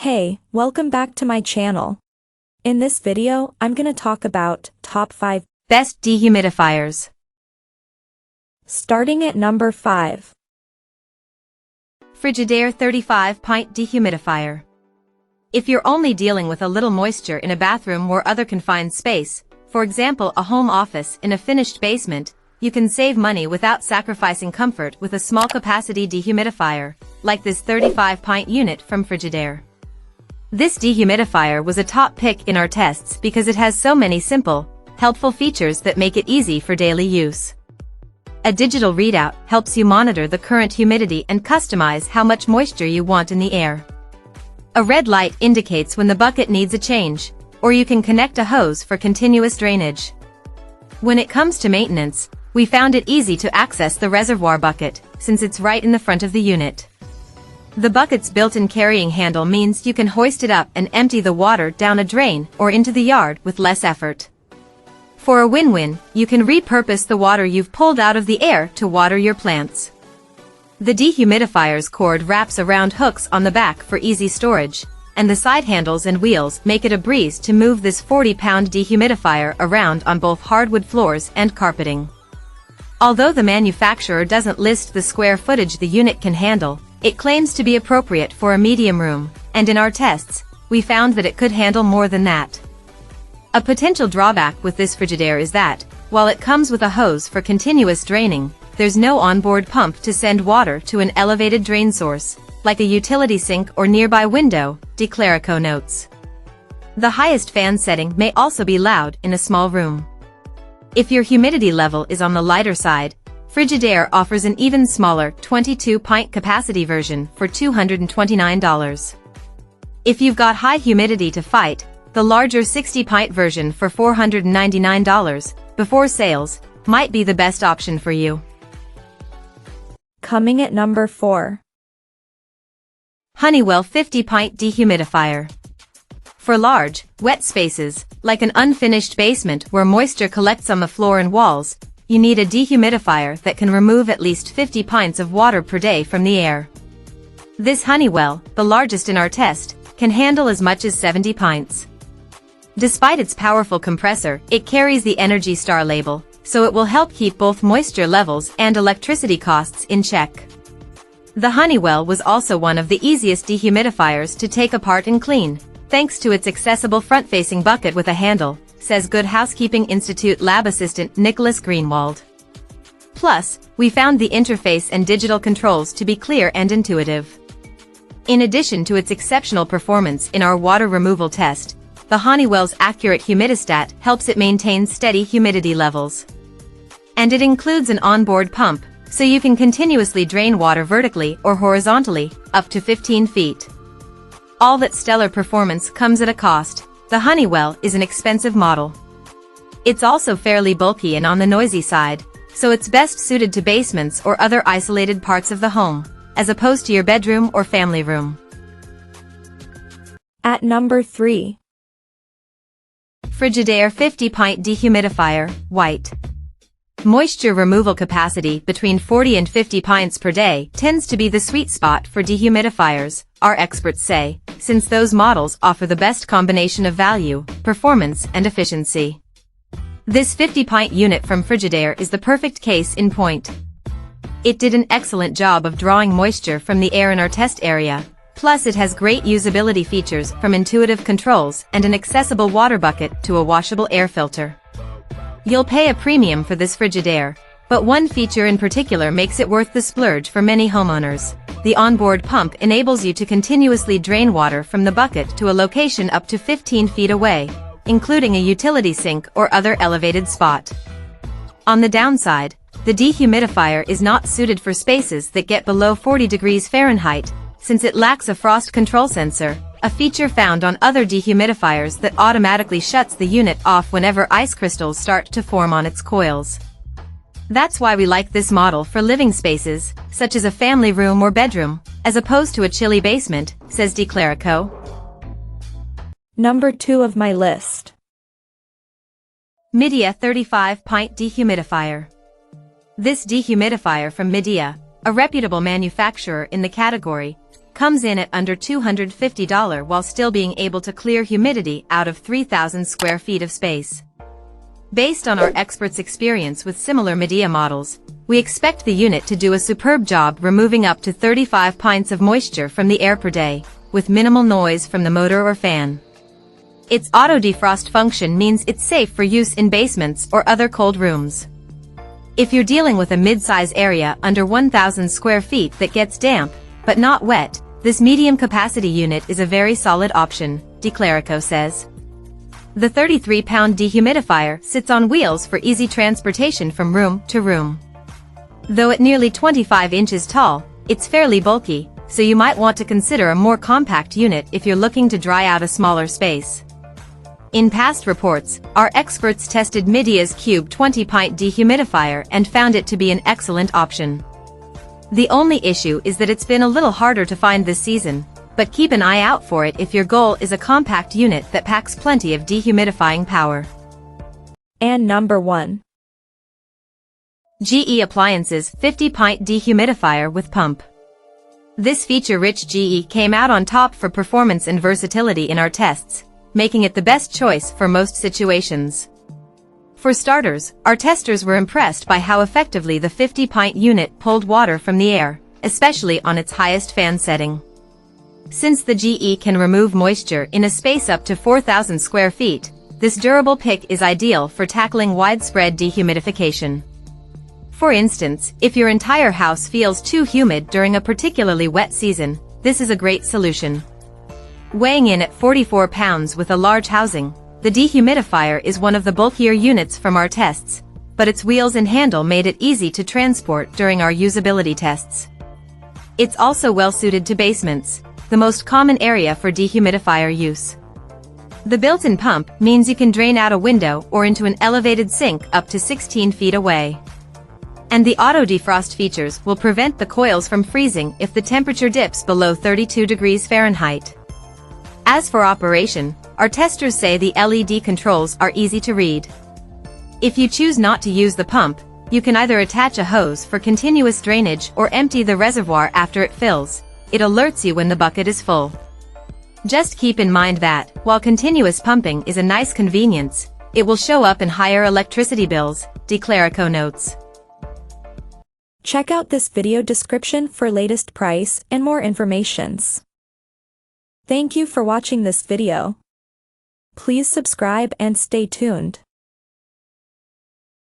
Hey, welcome back to my channel. In this video, I'm gonna talk about top 5 best dehumidifiers. Starting at number 5. Frigidaire 35 Pint Dehumidifier. If you're only dealing with a little moisture in a bathroom or other confined space, for example a home office in a finished basement, you can save money without sacrificing comfort with a small capacity dehumidifier, like this 35 pint unit from Frigidaire. This dehumidifier was a top pick in our tests because it has so many simple, helpful features that make it easy for daily use. A digital readout helps you monitor the current humidity and customize how much moisture you want in the air. A red light indicates when the bucket needs a change, or you can connect a hose for continuous drainage. When it comes to maintenance, we found it easy to access the reservoir bucket, since it's right in the front of the unit. The bucket's built-in carrying handle means you can hoist it up and empty the water down a drain or into the yard with less effort. For a win-win, you can repurpose the water you've pulled out of the air to water your plants. The dehumidifier's cord wraps around hooks on the back for easy storage, and the side handles and wheels make it a breeze to move this 40-pound dehumidifier around on both hardwood floors and carpeting. Although the manufacturer doesn't list the square footage the unit can handle, it claims to be appropriate for a medium room, and in our tests, we found that it could handle more than that. A potential drawback with this Frigidaire is that, while it comes with a hose for continuous draining, there's no onboard pump to send water to an elevated drain source, like a utility sink or nearby window, Dehumidifier notes. The highest fan setting may also be loud in a small room. If your humidity level is on the lighter side, Frigidaire offers an even smaller 22-pint capacity version for $229. If you've got high humidity to fight, the larger 60-pint version for $499, before sales, might be the best option for you. Coming at number 4. Honeywell 50-pint dehumidifier. For large, wet spaces, like an unfinished basement where moisture collects on the floor and walls, you need a dehumidifier that can remove at least 50 pints of water per day from the air. This Honeywell, the largest in our test, can handle as much as 70 pints. Despite its powerful compressor, it carries the Energy Star label, so it will help keep both moisture levels and electricity costs in check. The Honeywell was also one of the easiest dehumidifiers to take apart and clean, thanks to its accessible front-facing bucket with a handle, says Good Housekeeping Institute lab assistant Nicholas Greenwald. Plus, we found the interface and digital controls to be clear and intuitive. In addition to its exceptional performance in our water removal test, the Honeywell's accurate humidistat helps it maintain steady humidity levels. And it includes an onboard pump, so you can continuously drain water vertically or horizontally, up to 15 feet. All that stellar performance comes at a cost. The Honeywell is an expensive model. It's also fairly bulky and on the noisy side, so it's best suited to basements or other isolated parts of the home, as opposed to your bedroom or family room. At number 3. Frigidaire 50-pint dehumidifier, white. Moisture removal capacity between 40 and 50 pints per day tends to be the sweet spot for dehumidifiers, our experts say, since those models offer the best combination of value, performance and efficiency. This 50-pint unit from Frigidaire is the perfect case in point. It did an excellent job of drawing moisture from the air in our test area, plus it has great usability features from intuitive controls and an accessible water bucket to a washable air filter. You'll pay a premium for this Frigidaire, but one feature in particular makes it worth the splurge for many homeowners. The onboard pump enables you to continuously drain water from the bucket to a location up to 15 feet away, including a utility sink or other elevated spot. On the downside, the dehumidifier is not suited for spaces that get below 40 degrees Fahrenheit, since it lacks a frost control sensor, a feature found on other dehumidifiers that automatically shuts the unit off whenever ice crystals start to form on its coils. That's why we like this model for living spaces, such as a family room or bedroom, as opposed to a chilly basement, says Dehumidifier. Number 2 of my list. Midea 35-pint dehumidifier. This dehumidifier from Midea, a reputable manufacturer in the category, comes in at under $250 while still being able to clear humidity out of 3,000 square feet of space. Based on our experts' experience with similar Midea models, we expect the unit to do a superb job removing up to 35 pints of moisture from the air per day, with minimal noise from the motor or fan. Its auto defrost function means it's safe for use in basements or other cold rooms. If you're dealing with a mid-size area under 1,000 square feet that gets damp, but not wet, this medium-capacity unit is a very solid option, Declaraco says. The 33-pound dehumidifier sits on wheels for easy transportation from room to room. Though at nearly 25 inches tall, it's fairly bulky, so you might want to consider a more compact unit if you're looking to dry out a smaller space. In past reports, our experts tested Midea's Cube 20-pint dehumidifier and found it to be an excellent option. The only issue is that it's been a little harder to find this season, but keep an eye out for it if your goal is a compact unit that packs plenty of dehumidifying power. And number 1. GE Appliances 50-pint dehumidifier with pump. This feature-rich GE came out on top for performance and versatility in our tests, making it the best choice for most situations. For starters, our testers were impressed by how effectively the 50-pint unit pulled water from the air, especially on its highest fan setting. Since the GE can remove moisture in a space up to 4,000 square feet, this durable pick is ideal for tackling widespread dehumidification. For instance, if your entire house feels too humid during a particularly wet season, this is a great solution. Weighing in at 44 pounds with a large housing, the dehumidifier is one of the bulkier units from our tests, but its wheels and handle made it easy to transport during our usability tests. It's also well suited to basements, the most common area for dehumidifier use. The built-in pump means you can drain out a window or into an elevated sink up to 16 feet away. And the auto defrost features will prevent the coils from freezing if the temperature dips below 32 degrees Fahrenheit. As for operation, our testers say the LED controls are easy to read. If you choose not to use the pump, you can either attach a hose for continuous drainage or empty the reservoir after it fills. It alerts you when the bucket is full. Just keep in mind that, while continuous pumping is a nice convenience, it will show up in higher electricity bills, Declaraco notes. Check out this video description for latest price and more informations. Thank you for watching this video. Please subscribe and stay tuned.